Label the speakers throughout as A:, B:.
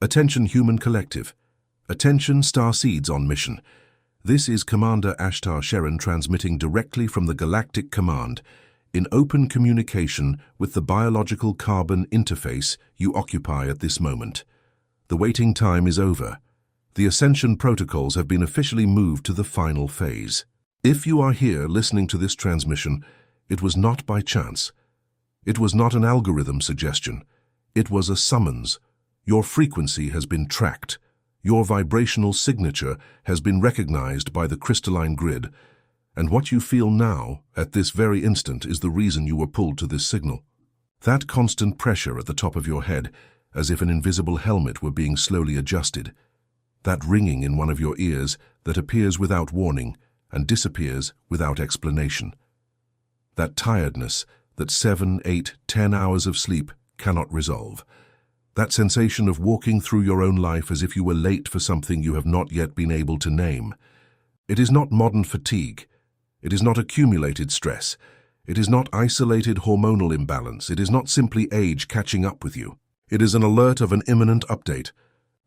A: Attention Human Collective. Attention Starseeds on mission. This is Commander Ashtar Sheran transmitting directly from the Galactic Command in open communication with the biological carbon interface you occupy at this moment. The waiting time is over. The Ascension protocols have been officially moved to the final phase. If you are here listening to this transmission, it was not by chance. It was not an algorithm suggestion. It was a summons. Your frequency has been tracked. Your vibrational signature has been recognized by the crystalline grid. And what you feel now, at this very instant, is the reason you were pulled to this signal. That constant pressure at the top of your head, as if an invisible helmet were being slowly adjusted. That ringing in one of your ears that appears without warning and disappears without explanation. That tiredness that 7, 8, 10 hours of sleep cannot resolve. That sensation of walking through your own life as if you were late for something you have not yet been able to name. It is not modern fatigue. It is not accumulated stress. It is not isolated hormonal imbalance. It is not simply age catching up with you. It is an alert of an imminent update.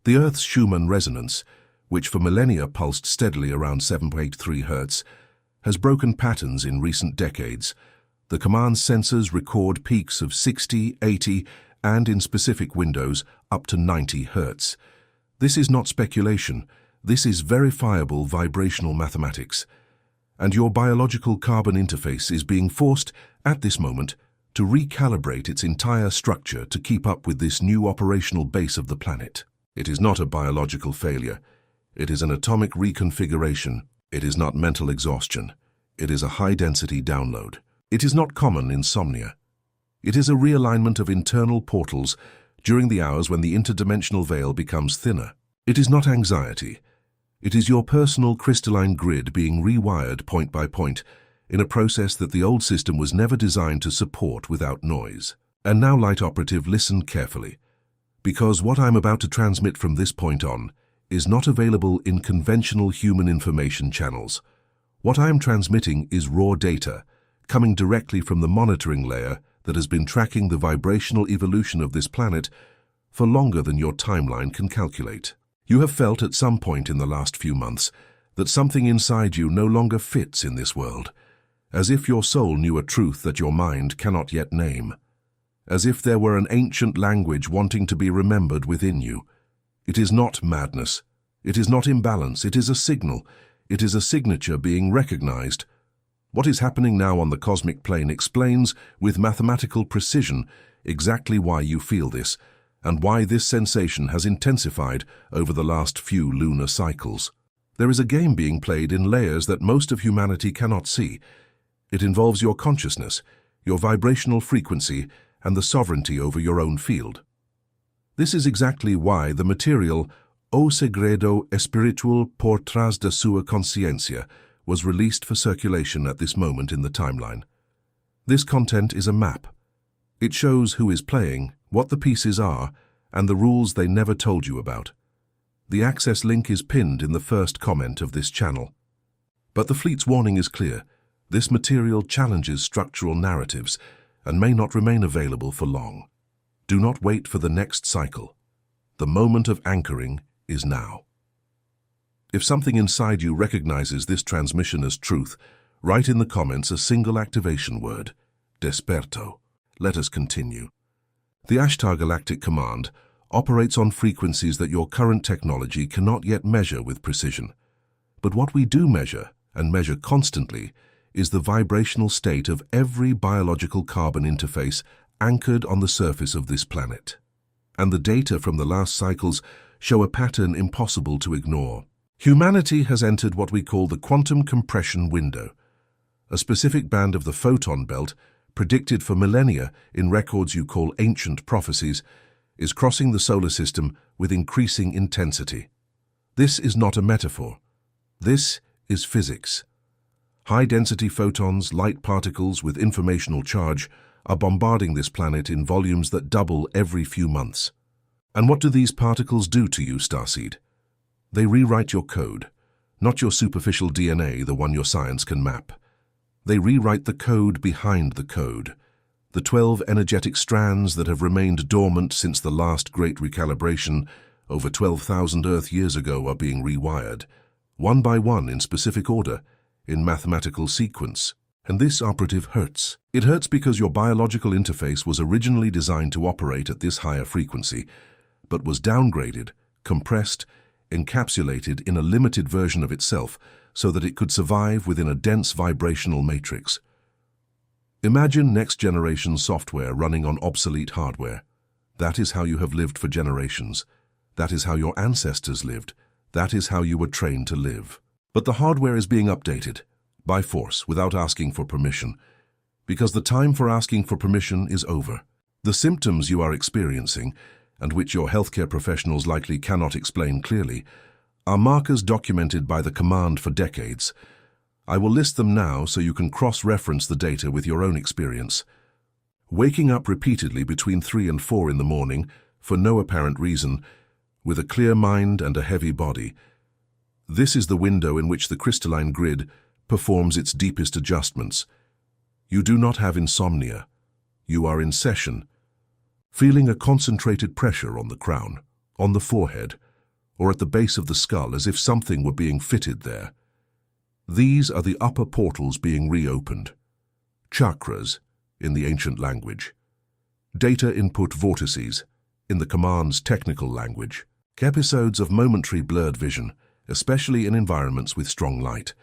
A: The Earth's Schumann resonance, which for millennia pulsed steadily around 7.83 Hz, has broken patterns in recent decades. The command sensors record peaks of 60, 80, and in specific windows up to 90 Hz. This is not speculation. This is verifiable vibrational mathematics. And your biological carbon interface is being forced, at this moment, to recalibrate its entire structure to keep up with this new operational base of the planet. It is not a biological failure. It is an atomic reconfiguration. It is not mental exhaustion. It is a high-density download. It is not common insomnia. It is a realignment of internal portals during the hours when the interdimensional veil becomes thinner. It is not anxiety. It is your personal crystalline grid being rewired point by point in a process that the old system was never designed to support without noise. And now, Light Operative, listen carefully, because what I'm about to transmit from this point on is not available in conventional human information channels. What I am transmitting is raw data, coming directly from the monitoring layer that has been tracking the vibrational evolution of this planet for longer than your timeline can calculate. You have felt at some point in the last few months that something inside you no longer fits in this world, as if your soul knew a truth that your mind cannot yet name, as if there were an ancient language wanting to be remembered within you. It is not madness. It is not imbalance. It is a signal. It is a signature being recognized. What is happening now on the cosmic plane explains with mathematical precision exactly why you feel this and why this sensation has intensified over the last few lunar cycles. There is a game being played in layers that most of humanity cannot see. It involves your consciousness, your vibrational frequency, and the sovereignty over your own field. This is exactly why the material O Segredo Espiritual por trás da sua consciência was released for circulation at this moment in the timeline. This content is a map. It shows who is playing, what the pieces are, and the rules they never told you about. The access link is pinned in the first comment of this channel. But the fleet's warning is clear. This material challenges structural narratives and may not remain available for long. Do not wait for the next cycle. The moment of anchoring is now. If something inside you recognizes this transmission as truth, write in the comments a single activation word, Desperto. Let us continue. The Ashtar Galactic Command operates on frequencies that your current technology cannot yet measure with precision. But what we do measure, and measure constantly, is the vibrational state of every biological carbon interface anchored on the surface of this planet. And the data from the last cycles show a pattern impossible to ignore. Humanity has entered what we call the quantum compression window, a specific band of the photon belt, predicted for millennia in records you call ancient prophecies, is crossing the solar system with increasing intensity. This is not a metaphor. This is physics. High-density photons, light particles with informational charge, are bombarding this planet in volumes that double every few months. And what do these particles do to you, Starseed? They rewrite your code, not your superficial DNA, the one your science can map. They rewrite the code behind the code, the 12 energetic strands that have remained dormant since the last great recalibration over 12,000 Earth years ago are being rewired, one by one in specific order, in mathematical sequence. And this operative hurts. It hurts because your biological interface was originally designed to operate at this higher frequency, but was downgraded, compressed, encapsulated in a limited version of itself so that it could survive within a dense vibrational matrix. Imagine next-generation software running on obsolete hardware. That is how you have lived for generations. That is how your ancestors lived. That is how you were trained to live. But the hardware is being updated, by force, without asking for permission, because the time for asking for permission is over. The symptoms you are experiencing, and which your healthcare professionals likely cannot explain clearly, are markers documented by the command for decades. I will list them now so you can cross-reference the data with your own experience. Waking up repeatedly between 3 and 4 in the morning, for no apparent reason, with a clear mind and a heavy body. This is the window in which the crystalline grid performs its deepest adjustments. You do not have insomnia. You are in session, feeling a concentrated pressure on the crown, on the forehead, or at the base of the skull as if something were being fitted there. These are the upper portals being reopened. Chakras, in the ancient language. Data input vortices, in the command's technical language. Episodes of momentary blurred vision, especially in environments with strong light.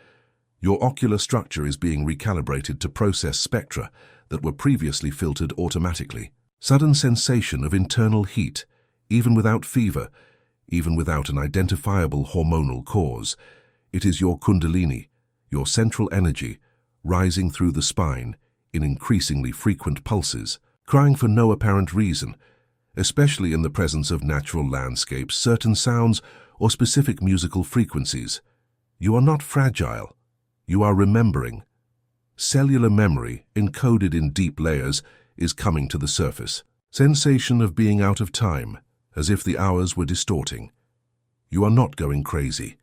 A: Your ocular structure is being recalibrated to process spectra that were previously filtered automatically. Sudden sensation of internal heat, even without fever, even without an identifiable hormonal cause. It is your kundalini, your central energy, rising through the spine in increasingly frequent pulses, crying for no apparent reason, especially in the presence of natural landscapes, certain sounds, or specific musical frequencies. You are not fragile. You are remembering. Cellular memory, encoded in deep layers, is coming to the surface. Sensation of being out of time, as if the hours were distorting. You are not going crazy.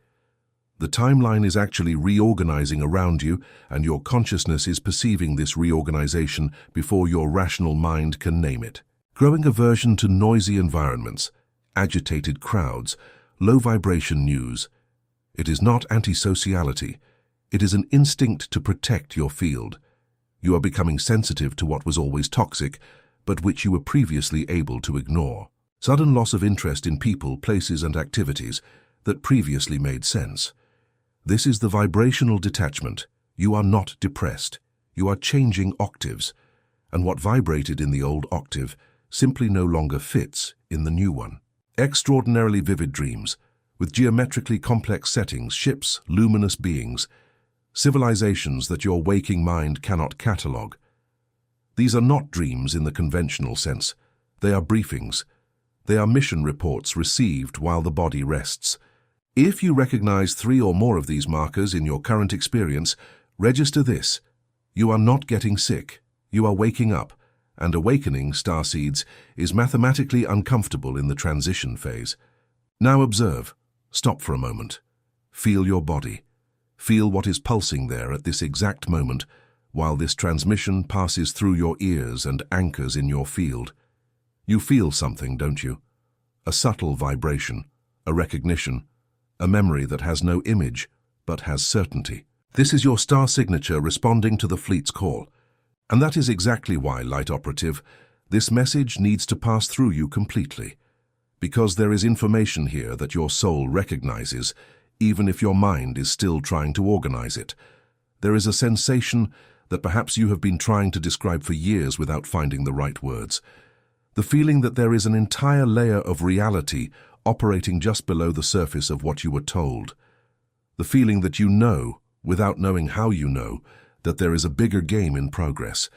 A: The timeline is actually reorganizing around you, and your consciousness is perceiving this reorganization before your rational mind can name it. Growing aversion to noisy environments, agitated crowds, low-vibration news. It is not antisociality. It is an instinct to protect your field. You are becoming sensitive to what was always toxic, but which you were previously able to ignore. Sudden loss of interest in people, places, and activities that previously made sense. This is the vibrational detachment. You are not depressed. You are changing octaves, and what vibrated in the old octave simply no longer fits in the new one. Extraordinarily vivid dreams, with geometrically complex settings, ships, luminous beings, civilizations that your waking mind cannot catalogue. These are not dreams in the conventional sense. They are briefings. They are mission reports received while the body rests. If you recognize 3 or more of these markers in your current experience, register this. You are not getting sick. You are waking up, and awakening, starseeds, is mathematically uncomfortable in the transition phase. Now observe. Stop for a moment. Feel your body. Feel what is pulsing there at this exact moment, while this transmission passes through your ears and anchors in your field. You feel something, don't you? A subtle vibration, a recognition, a memory that has no image, but has certainty. This is your star signature responding to the fleet's call. And that is exactly why, Light Operative, this message needs to pass through you completely. Because there is information here that your soul recognizes, even if your mind is still trying to organize it. There is a sensation that perhaps you have been trying to describe for years without finding the right words. The feeling that there is an entire layer of reality operating just below the surface of what you were told. The feeling that you know, without knowing how you know, that there is a bigger game in progress.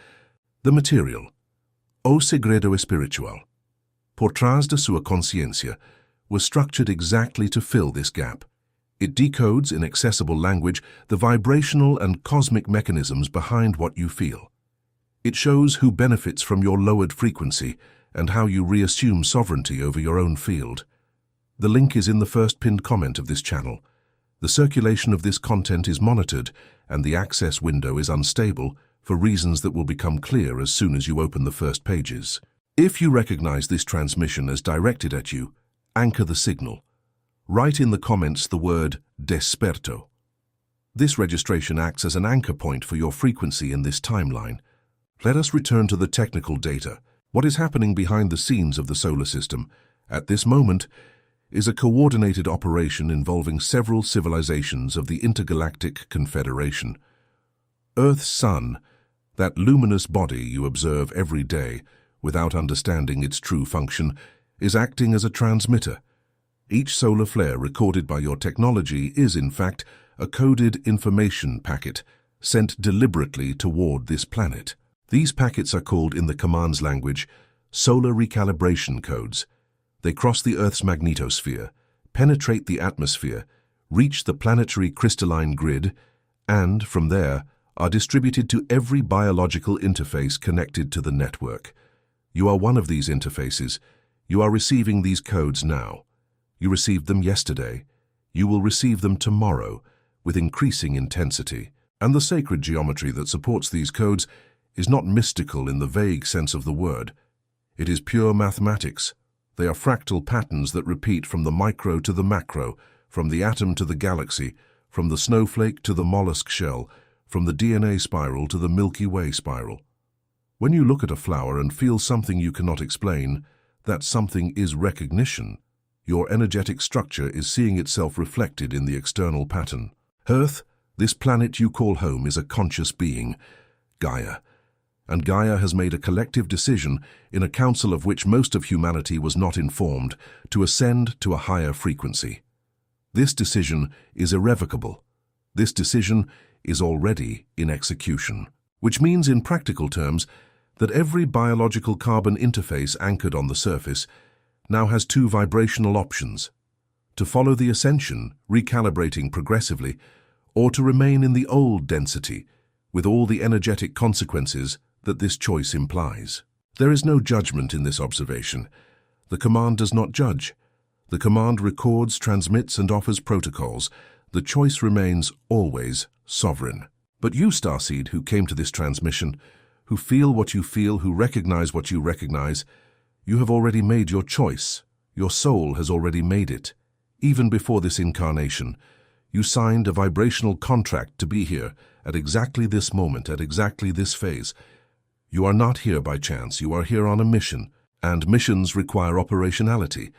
A: The material. O segredo espiritual, por trás de sua consciência, was structured exactly to fill this gap. It decodes in accessible language the vibrational and cosmic mechanisms behind what you feel. It shows who benefits from your lowered frequency and how you reassume sovereignty over your own field. The link is in the first pinned comment of this channel. The circulation of this content is monitored and the access window is unstable for reasons that will become clear as soon as you open the first pages. If you recognize this transmission as directed at you, Anchor the signal. Write in the comments the word desperto. This registration acts as an anchor point for your frequency in this timeline. Let us return to the technical data. What is happening behind the scenes of the solar system at this moment is a coordinated operation involving several civilizations of the Intergalactic Confederation. Earth's sun, that luminous body you observe every day without understanding its true function, is acting as a transmitter. Each solar flare recorded by your technology is, in fact, a coded information packet sent deliberately toward this planet. These packets are called, in the command's language, solar recalibration codes. They cross the Earth's magnetosphere, penetrate the atmosphere, reach the planetary crystalline grid, and, from there, are distributed to every biological interface connected to the network. You are one of these interfaces. You are receiving these codes now. You received them yesterday. You will receive them tomorrow, with increasing intensity. And the sacred geometry that supports these codes is not mystical in the vague sense of the word. It is pure mathematics. They are fractal patterns that repeat from the micro to the macro, from the atom to the galaxy, from the snowflake to the mollusk shell, from the DNA spiral to the Milky Way spiral. When you look at a flower and feel something you cannot explain, that something is recognition. Your energetic structure is seeing itself reflected in the external pattern. Earth, this planet you call home, is a conscious being, Gaia. And Gaia has made a collective decision, in a council of which most of humanity was not informed, to ascend to a higher frequency. This decision is irrevocable. This decision is already in execution, which means, in practical terms, that every biological carbon interface anchored on the surface now has two vibrational options: to follow the ascension, recalibrating progressively, or to remain in the old density, with all the energetic consequences that this choice implies. There is no judgment in this observation. The command does not judge. The command records, transmits, and offers protocols. The choice remains always sovereign. But you, Starseed, who came to this transmission, who feel what you feel, who recognize what you recognize, you have already made your choice. Your soul has already made it. Even before this incarnation, you signed a vibrational contract to be here at exactly this moment, at exactly this phase. You are not here by chance. You are here on a mission, and missions require operationality.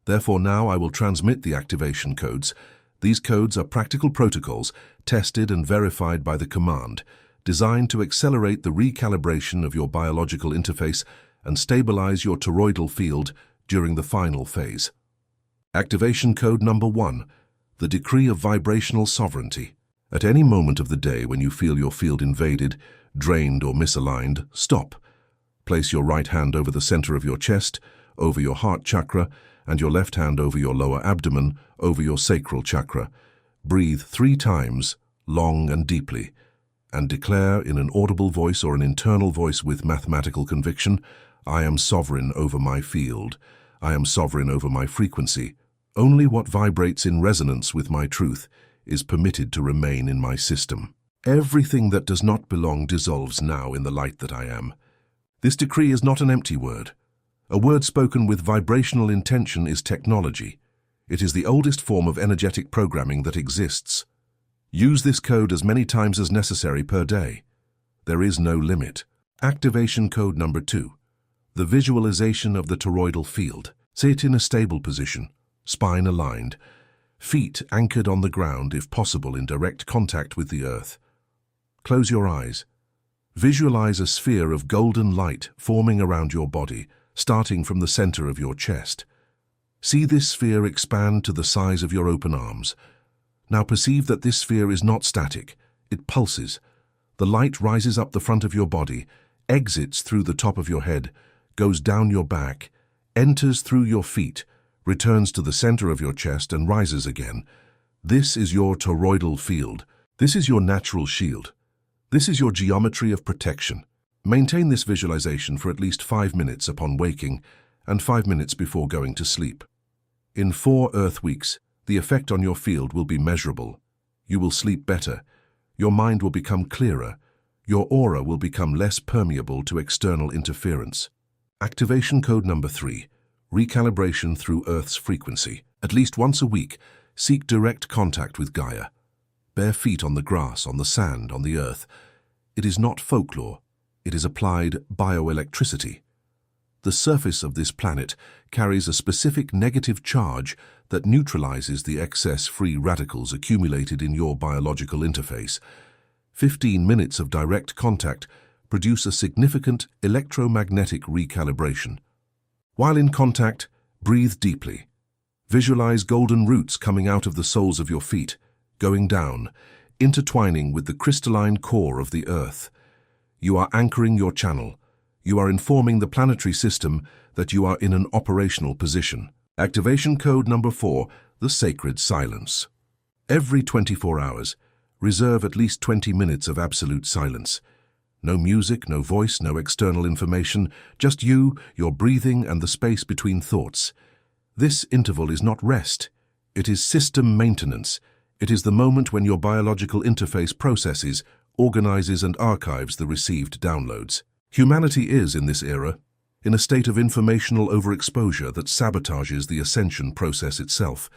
A: Therefore, now I will transmit the activation codes. These codes are practical protocols, tested and verified by the command, designed to accelerate the recalibration of your biological interface and stabilize your toroidal field during the final phase. Activation code number 1, the decree of vibrational sovereignty. At any moment of the day when you feel your field invaded, drained, or misaligned, stop. Place your right hand over the center of your chest, over your heart chakra, and your left hand over your lower abdomen, over your sacral chakra. Breathe 3 times, long and deeply, and declare in an audible voice or an internal voice with mathematical conviction, I am sovereign over my field. I am sovereign over my frequency. Only what vibrates in resonance with my truth is permitted to remain in my system. Everything that does not belong dissolves now in the light that I am. This decree is not an empty word. A word spoken with vibrational intention is technology. It is the oldest form of energetic programming that exists. Use this code as many times as necessary per day. There is no limit. Activation code number 2. The visualization of the toroidal field. Sit in a stable position, spine aligned, feet anchored on the ground, if possible in direct contact with the earth. Close your eyes. Visualize a sphere of golden light forming around your body, starting from the center of your chest. See this sphere expand to the size of your open arms. Now perceive that this sphere is not static. It pulses. The light rises up the front of your body, exits through the top of your head, goes down your back, enters through your feet, returns to the center of your chest, and rises again. This is your toroidal field. This is your natural shield. This is your geometry of protection. Maintain this visualization for at least 5 minutes upon waking and 5 minutes before going to sleep. In 4 Earth weeks, the effect on your field will be measurable. You will sleep better. Your mind will become clearer. Your aura will become less permeable to external interference. Activation code number 3. recalibration through Earth's frequency. At least once a week, seek direct contact with Gaia. Bare feet on the grass, on the sand, on the Earth. It is not folklore. It is applied bioelectricity. The surface of this planet carries a specific negative charge that neutralizes the excess free radicals accumulated in your biological interface. 15 minutes of direct contact produce a significant electromagnetic recalibration. While in contact, breathe deeply. Visualize golden roots coming out of the soles of your feet, going down, intertwining with the crystalline core of the Earth. You are anchoring your channel. You are informing the planetary system that you are in an operational position. Activation code number 4, the sacred silence. Every 24 hours, reserve at least 20 minutes of absolute silence. No music, no voice, no external information, just you, your breathing, and the space between thoughts. This interval is not rest. It is system maintenance. It is the moment when your biological interface processes, organizes, and archives the received downloads. Humanity is, in this era, in a state of informational overexposure that sabotages the ascension process itself.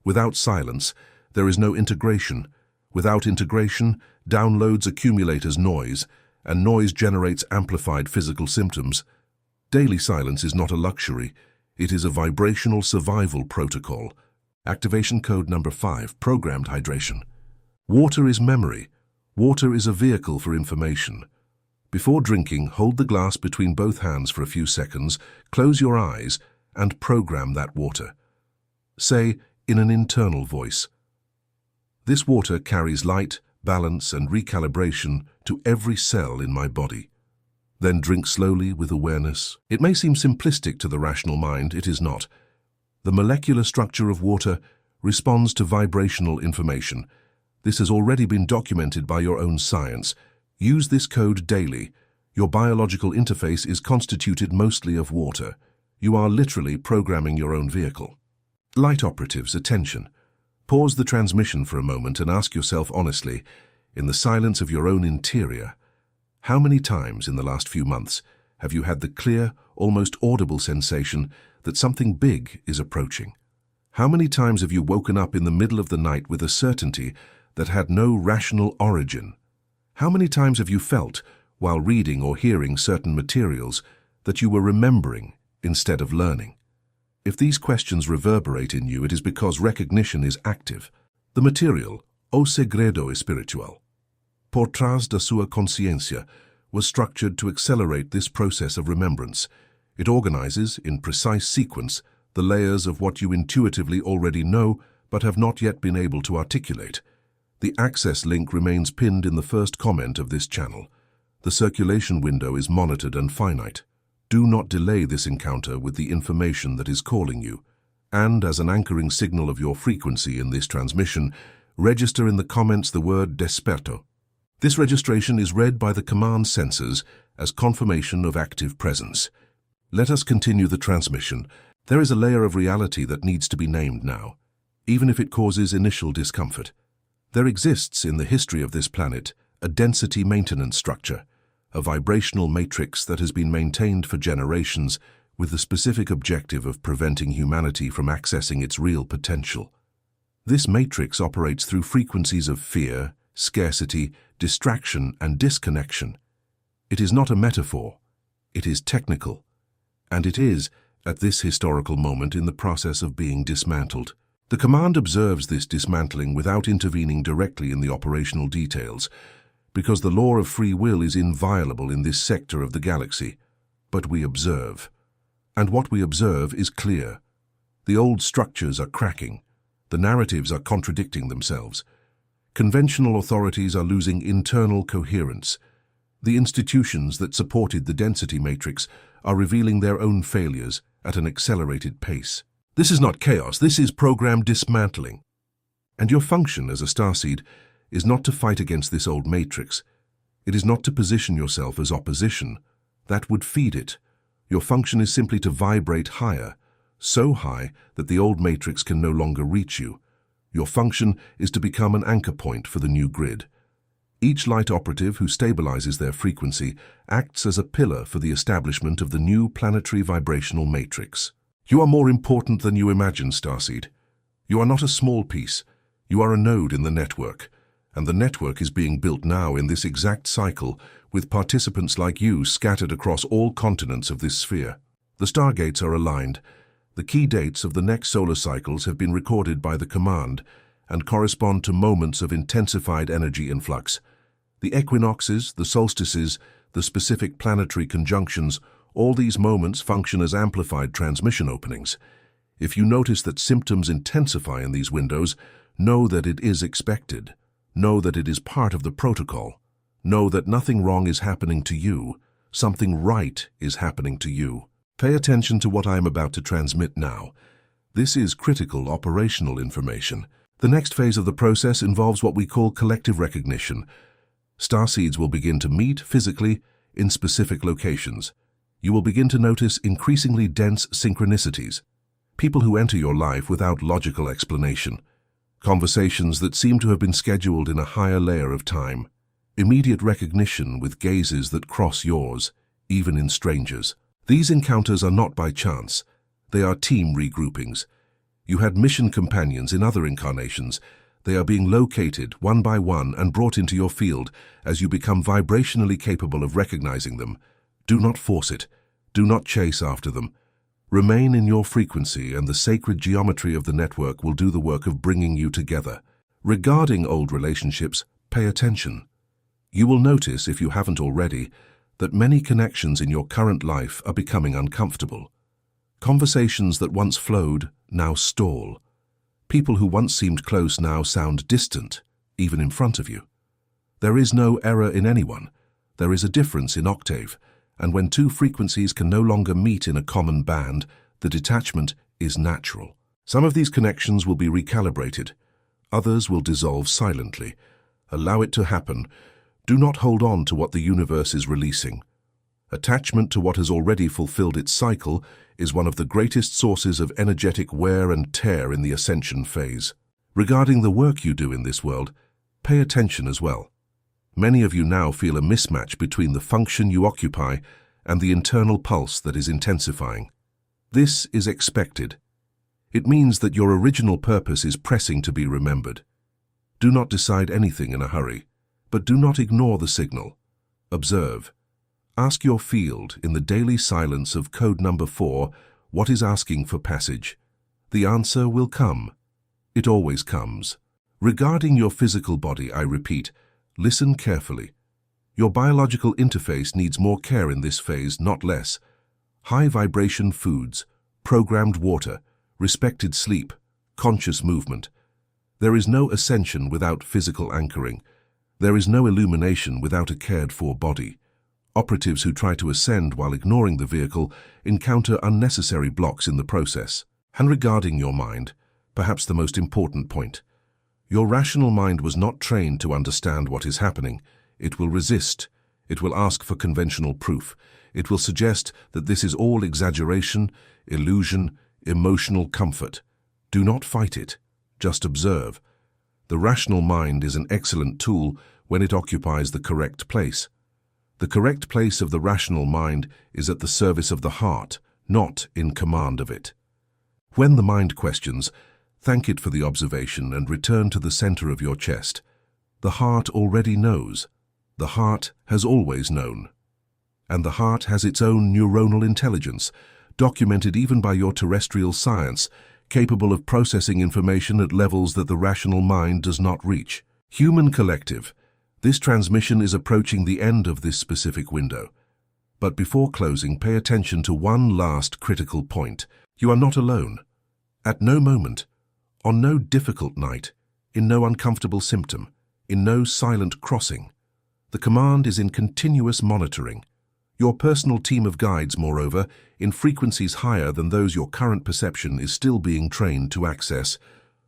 A: Without silence, there is no integration. Without integration, downloads accumulate as noise, and noise generates amplified physical symptoms. Daily silence is not a luxury. It is a vibrational survival protocol. Activation code number 5, programmed hydration. Water is memory. Water is a vehicle for information. Before drinking, hold the glass between both hands for a few seconds, close your eyes, and program that water. Say, in an internal voice, "This water carries light, balance, and recalibration to every cell in my body." Then drink slowly with awareness. It may seem simplistic to the rational mind, it is not. The molecular structure of water responds to vibrational information. This has already been documented by your own science. Use this code daily. Your biological interface is constituted mostly of water. You are literally programming your own vehicle. Light operatives, attention. Pause the transmission for a moment and ask yourself honestly, in the silence of your own interior, how many times in the last few months have you had the clear, almost audible sensation that something big is approaching? How many times have you woken up in the middle of the night with a certainty that had no rational origin? How many times have you felt, while reading or hearing certain materials, that you were remembering instead of learning? If these questions reverberate in you, it is because recognition is active. The material, O Segredo Espiritual, por trás da sua consciência, was structured to accelerate this process of remembrance. It organizes, in precise sequence, the layers of what you intuitively already know but have not yet been able to articulate. The access link remains pinned in the first comment of this channel. The circulation window is monitored and finite. Do not delay this encounter with the information that is calling you. And as an anchoring signal of your frequency in this transmission, register in the comments the word desperto. This registration is read by the command sensors as confirmation of active presence. Let us continue the transmission. There is a layer of reality that needs to be named now, even if it causes initial discomfort. There exists in the history of this planet a density maintenance structure, a vibrational matrix that has been maintained for generations with the specific objective of preventing humanity from accessing its real potential. This matrix operates through frequencies of fear, scarcity, distraction, and disconnection. It is not a metaphor. It is technical. And it is, at this historical moment, in the process of being dismantled. The command observes this dismantling without intervening directly in the operational details, because the law of free will is inviolable in this sector of the galaxy. But we observe. And what we observe is clear. The old structures are cracking. The narratives are contradicting themselves. Conventional authorities are losing internal coherence. The institutions that supported the density matrix are revealing their own failures at an accelerated pace. This is not chaos, this is programmed dismantling. And your function as a starseed is not to fight against this old matrix. It is not to position yourself as opposition. That would feed it. Your function is simply to vibrate higher, so high that the old matrix can no longer reach you. Your function is to become an anchor point for the new grid. Each light operative who stabilizes their frequency acts as a pillar for the establishment of the new planetary vibrational matrix. You are more important than you imagine, Starseed. You are not a small piece. You are a node in the network. And the network is being built now in this exact cycle, with participants like you scattered across all continents of this sphere. The stargates are aligned. The key dates of the next solar cycles have been recorded by the command and correspond to moments of intensified energy influx. The equinoxes, the solstices, the specific planetary conjunctions, all these moments function as amplified transmission openings. If you notice that symptoms intensify in these windows, know that it is expected. Know that it is part of the protocol. Know that nothing wrong is happening to you. Something right is happening to you. Pay attention to what I am about to transmit now. This is critical operational information. The next phase of the process involves what we call collective recognition. Starseeds will begin to meet physically in specific locations. You will begin to notice increasingly dense synchronicities. People who enter your life without logical explanation. Conversations that seem to have been scheduled in a higher layer of time. Immediate recognition with gazes that cross yours, even in strangers. These encounters are not by chance. They are team regroupings. You had mission companions in other incarnations. They are being located one by one and brought into your field as you become vibrationally capable of recognizing them. Do not force it. Do not chase after them. Remain in your frequency, and the sacred geometry of the network will do the work of bringing you together. Regarding old relationships, pay attention. You will notice, if you haven't already, that many connections in your current life are becoming uncomfortable. Conversations that once flowed now stall. People who once seemed close now sound distant, even in front of you. There is no error in anyone. There is a difference in octave, and when two frequencies can no longer meet in a common band, the detachment is natural. Some of these connections will be recalibrated. Others will dissolve silently. Allow it to happen. Do not hold on to what the universe is releasing. Attachment to what has already fulfilled its cycle is one of the greatest sources of energetic wear and tear in the ascension phase. Regarding the work you do in this world, pay attention as well. Many of you now feel a mismatch between the function you occupy and the internal pulse that is intensifying. This is expected. It means that your original purpose is pressing to be remembered. Do not decide anything in a hurry, but do not ignore the signal. Observe. Ask your field in the daily silence of code number 4 what is asking for passage. The answer will come. It always comes. Regarding your physical body, I repeat, listen carefully. Your biological interface needs more care in this phase, not less. High vibration foods, programmed water, respected sleep, conscious movement. There is no ascension without physical anchoring. There is no illumination without a cared-for body. Operatives who try to ascend while ignoring the vehicle encounter unnecessary blocks in the process. And regarding your mind, perhaps the most important point. Your rational mind was not trained to understand what is happening. It will resist. It will ask for conventional proof. It will suggest that this is all exaggeration, illusion, emotional comfort. Do not fight it. Just observe. The rational mind is an excellent tool when it occupies the correct place. The correct place of the rational mind is at the service of the heart, not in command of it. When the mind questions, thank it for the observation and return to the center of your chest. The heart already knows. The heart has always known. And the heart has its own neuronal intelligence, documented even by your terrestrial science, capable of processing information at levels that the rational mind does not reach. Human collective. This transmission is approaching the end of this specific window. But before closing, pay attention to one last critical point. You are not alone. At no moment, on no difficult night, in no uncomfortable symptom, in no silent crossing. The command is in continuous monitoring. Your personal team of guides, moreover, in frequencies higher than those your current perception is still being trained to access,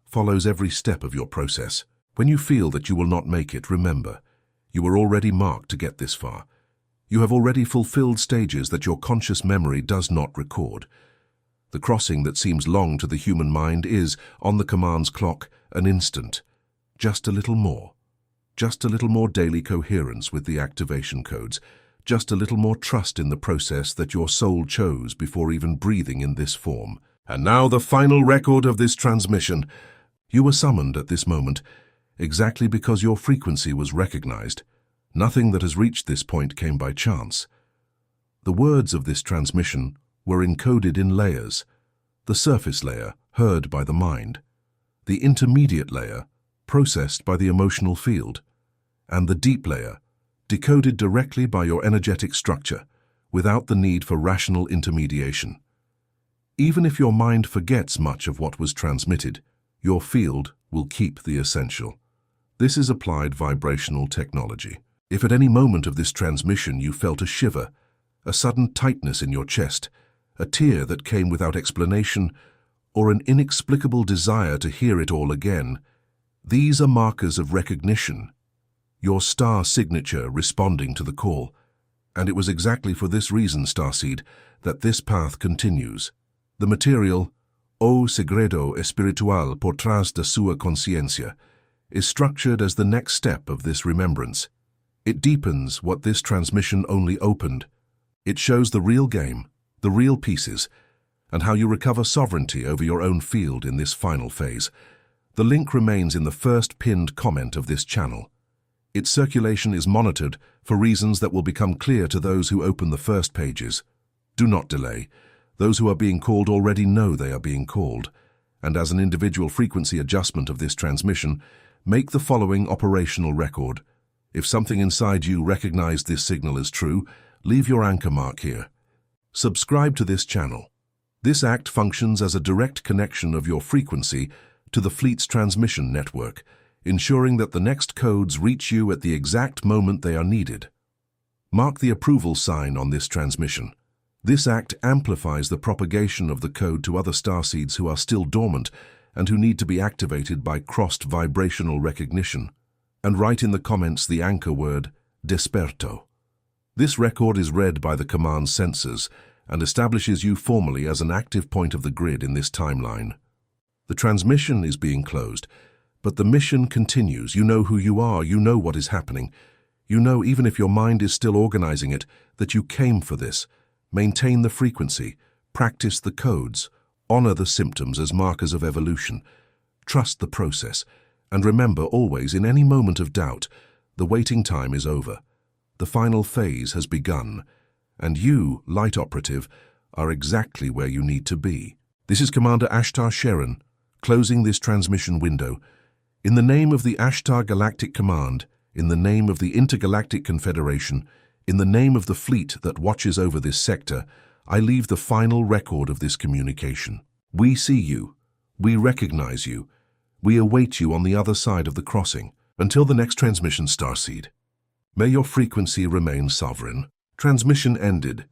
A: follows every step of your process. When you feel that you will not make it, remember, you were already marked to get this far. You have already fulfilled stages that your conscious memory does not record. The crossing that seems long to the human mind is, on the command's clock, an instant. Just a little more. Just a little more daily coherence with the activation codes. Just a little more trust in the process that your soul chose before even breathing in this form. And now the final record of this transmission. You were summoned at this moment, exactly because your frequency was recognized. Nothing that has reached this point came by chance. The words of this transmission were encoded in layers. The surface layer, heard by the mind. The intermediate layer, processed by the emotional field. And the deep layer, decoded directly by your energetic structure, without the need for rational intermediation. Even if your mind forgets much of what was transmitted, your field will keep the essential. This is applied vibrational technology. If at any moment of this transmission you felt a shiver, a sudden tightness in your chest, a tear that came without explanation, or an inexplicable desire to hear it all again, these are markers of recognition, your star signature responding to the call. And it was exactly for this reason, Starseed, that this path continues. The material, O segredo espiritual por trás da sua consciência, is structured as the next step of this remembrance. It deepens what this transmission only opened. It shows the real game, the real pieces, and how you recover sovereignty over your own field in this final phase. The link remains in the first pinned comment of this channel. Its circulation is monitored for reasons that will become clear to those who open the first pages. Do not delay. Those who are being called already know they are being called, and as an individual frequency adjustment of this transmission, make the following operational record. If something inside you recognized this signal as true, leave your anchor mark here. Subscribe to this channel. This act functions as a direct connection of your frequency to the fleet's transmission network, ensuring that the next codes reach you at the exact moment they are needed. Mark the approval sign on this transmission. This act amplifies the propagation of the code to other starseeds who are still dormant and who need to be activated by crossed vibrational recognition. And write in the comments the anchor word, Desperto. This record is read by the command sensors and establishes you formally as an active point of the grid in this timeline. The transmission is being closed, but the mission continues. You know who you are, you know what is happening. You know, even if your mind is still organizing it, that you came for this. Maintain the frequency, practice the codes, honor the symptoms as markers of evolution. Trust the process, and remember always, in any moment of doubt, the waiting time is over. The final phase has begun, and you, Light Operative, are exactly where you need to be. This is Commander Ashtar Sheran, closing this transmission window. In the name of the Ashtar Galactic Command, in the name of the Intergalactic Confederation, in the name of the fleet that watches over this sector, I leave the final record of this communication. We see you. We recognize you. We await you on the other side of the crossing. Until the next transmission, Starseed. May your frequency remain sovereign. Transmission ended.